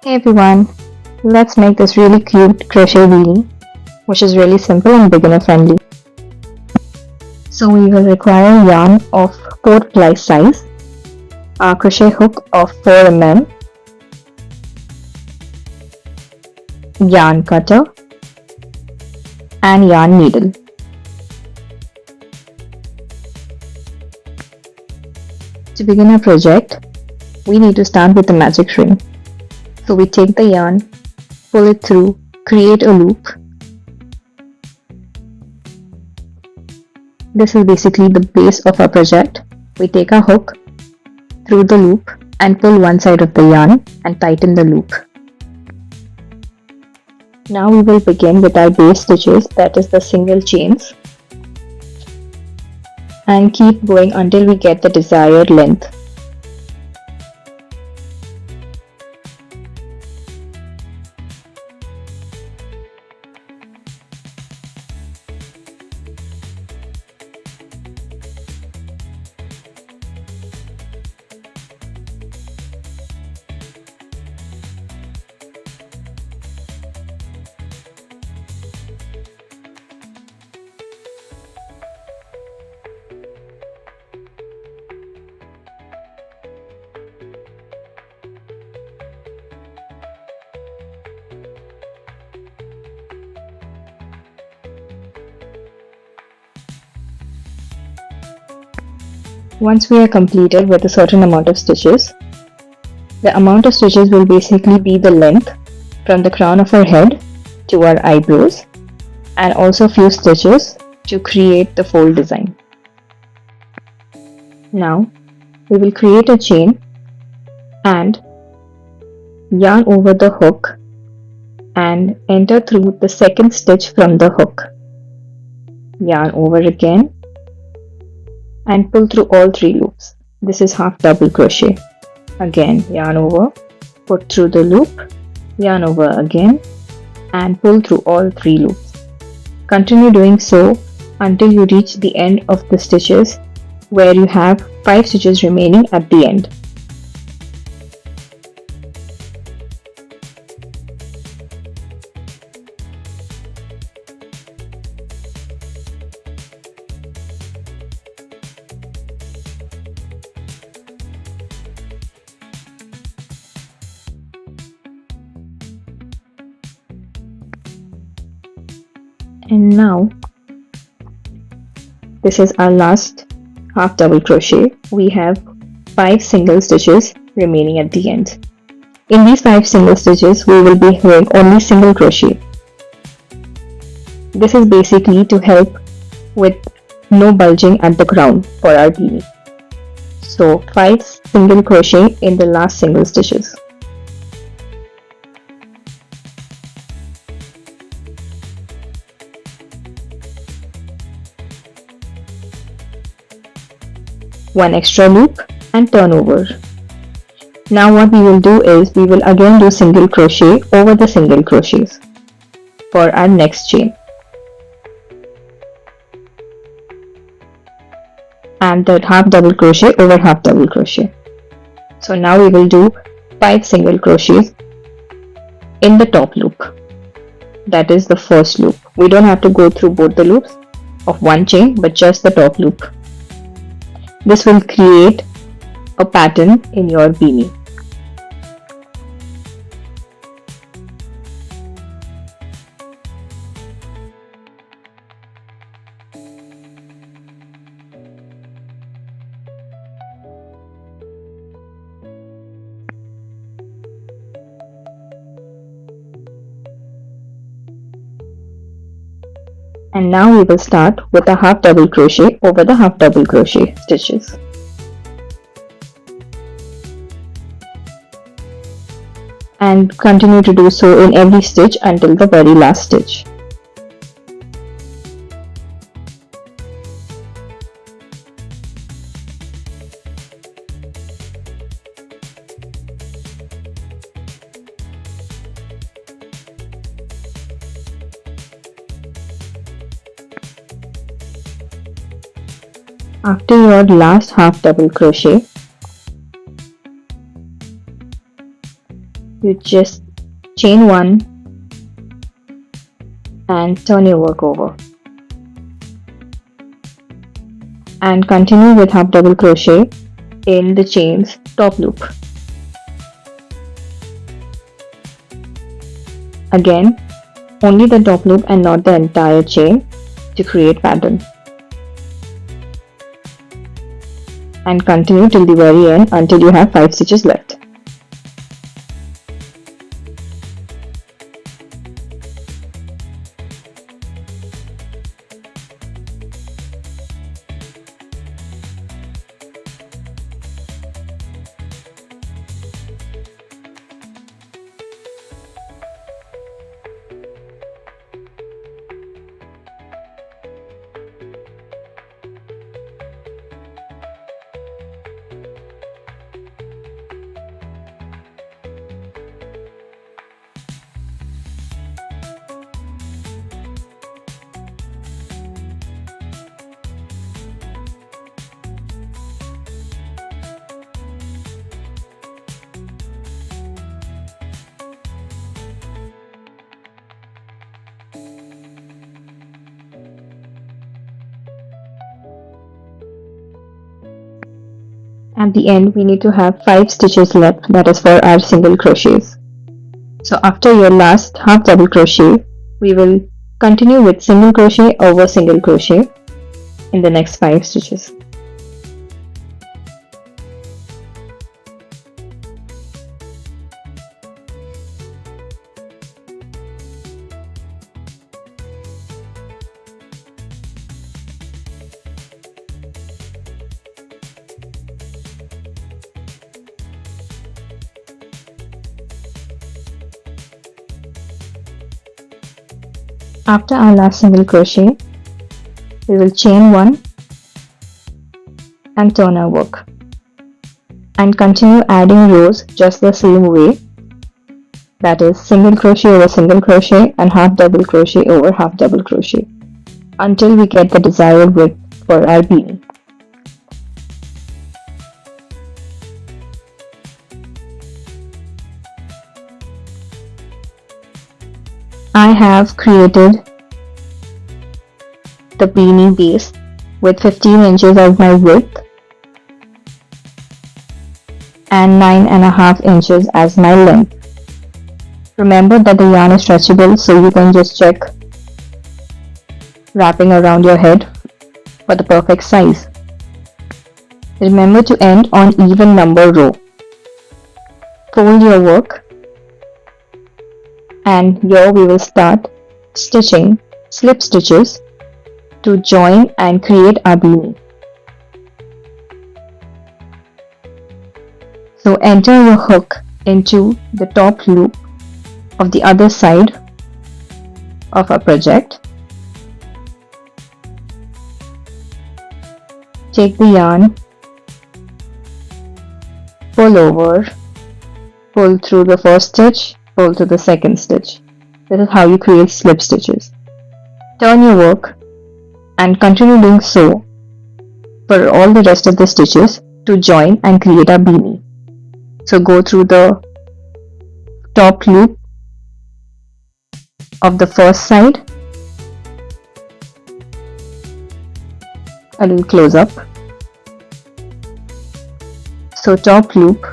Hey everyone, let's make this really cute crochet beanie, which is really simple and beginner friendly. So we will require yarn of 4 ply size, a crochet hook of 4 mm, yarn cutter and yarn needle. To begin our project, we need to start with the magic ring. So we take the yarn, pull it through, create a loop. This is basically the base of our project. We take our hook through the loop and pull one side of the yarn and tighten the loop. Now we will begin with our base stitches, that is the single chains, and keep going until we get the desired length. Once we are completed with a certain amount of stitches, the amount of stitches will basically be the length from the crown of our head to our eyebrows, and also few stitches to create the fold design. Now we will create a chain and yarn over the hook and enter through the second stitch from the hook. Yarn over again and pull through all 3 loops. This is half double crochet. Again, yarn over, put through the loop, yarn over again and pull through all 3 loops. Continue doing so until you reach the end of the stitches where you have 5 stitches remaining at the end. And now this is our last half double crochet. We have 5 single stitches remaining at the end. In these 5 single stitches we will be doing only single crochet. This is basically to help with no bulging at the crown for our beanie. So 5 single crochet in the last single stitches. One extra loop and turn over. Now what we will do is we will again do single crochet over the single crochets for our next chain, and the half double crochet over half double crochet. So now we will do 5 single crochets in the top loop, that is the first loop. We don't have to go through both the loops of one chain but just the top loop. This will create a pattern in your beanie. And now we will start with a half double crochet over the half double crochet stitches. And continue to do so in every stitch until the very last stitch. After your last half double crochet, you just chain 1 and turn your work over. And continue with half double crochet in the chain's top loop. Again, only the top loop and not the entire chain to create pattern. And continue till the very end until you have 5 stitches left. At the end, we need to have 5 stitches left, that is for our single crochets. So after your last half double crochet, we will continue with single crochet over single crochet in the next 5 stitches. After our last single crochet, we will chain 1 and turn our work and continue adding rows just the same way, that is single crochet over single crochet and half double crochet over half double crochet until we get the desired width for our beanie. I have created the beanie base with 15 inches as my width and 9.5 inches as my length. Remember that the yarn is stretchable, so you can just check wrapping around your head for the perfect size. Remember to end on even number row. Fold your work, and here we will start stitching slip stitches to join and create our beanie. So enter your hook into the top loop of the other side of our project. Take the yarn, pull over, pull through the first stitch, pull to the second stitch. This is how you create slip stitches. Turn your work and continue doing so for all the rest of the stitches to join and create a beanie. So go through the top loop of the first side, a little close up. So top loop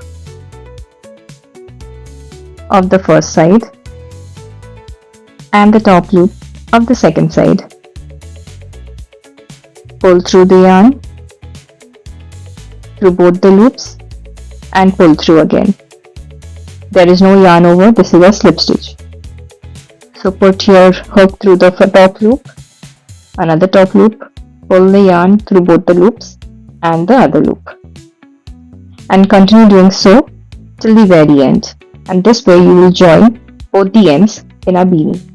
of the first side and the top loop of the second side. Pull through the yarn through both the loops and pull through again. There is no yarn over, this is a slip stitch. So put your hook through the top loop, another top loop, pull the yarn through both the loops and the other loop, and continue doing so till the very end, and this way you will join both the ends in a beanie.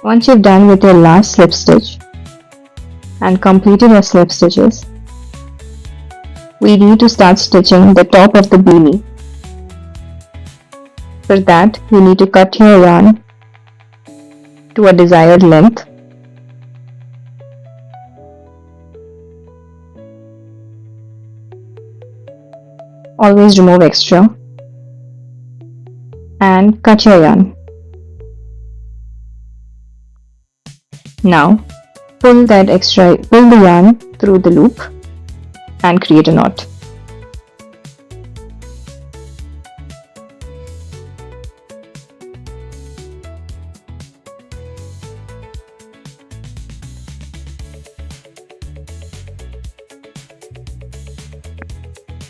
Once you've done with your last slip stitch and completed your slip stitches, we need to start stitching the top of the beanie. For that, you need to cut your yarn to a desired length. Always remove extra and cut your yarn. Now pull the yarn through the loop and create a knot.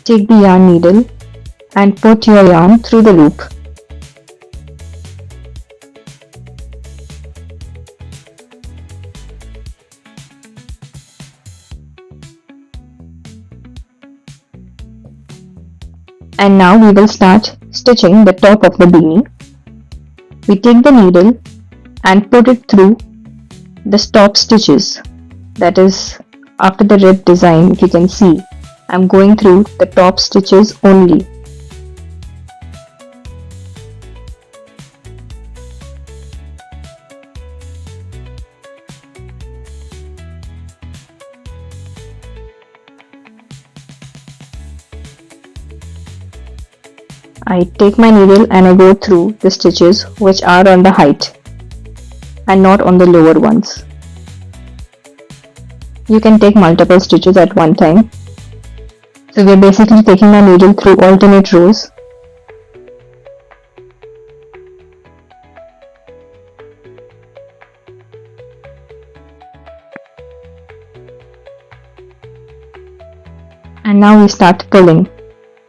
Take the yarn needle and put your yarn through the loop. And now we will start stitching the top of the beanie. We take the needle and put it through the stop stitches, that is after the rib design. If you can see, I'm going through the top stitches only. I take my needle and I go through the stitches which are on the height and not on the lower ones. You can take multiple stitches at one time. So we are basically taking our needle through alternate rows. And now we start pulling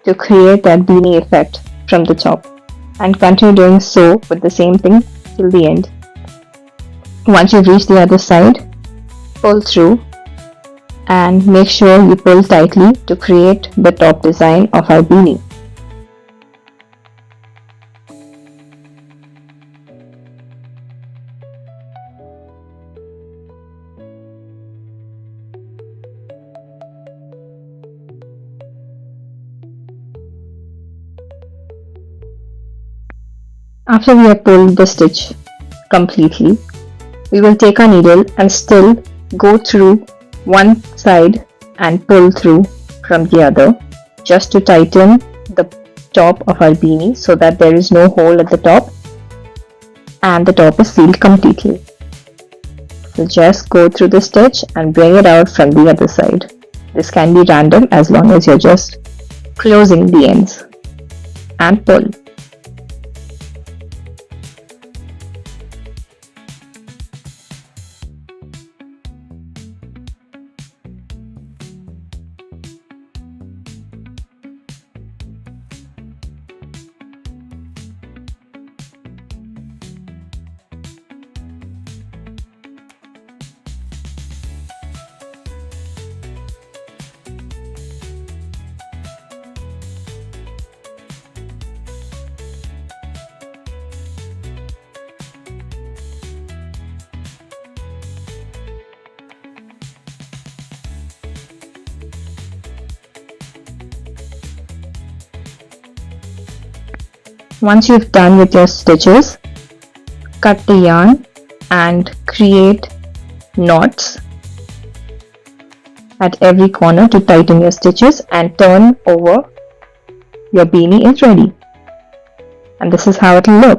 to create that beanie effect from the top, and continue doing so with the same thing till the end. Once you reach the other side, pull through and make sure you pull tightly to create the top design of our beanie. After we have pulled the stitch completely, we will take our needle and still go through one side and pull through from the other, just to tighten the top of our beanie so that there is no hole at the top and the top is sealed completely. So just go through the stitch and bring it out from the other side. This can be random as long as you're just closing the ends, and pull. Once you've done with your stitches, cut the yarn and create knots at every corner to tighten your stitches, and turn over. Your beanie is ready, and this is how it will look.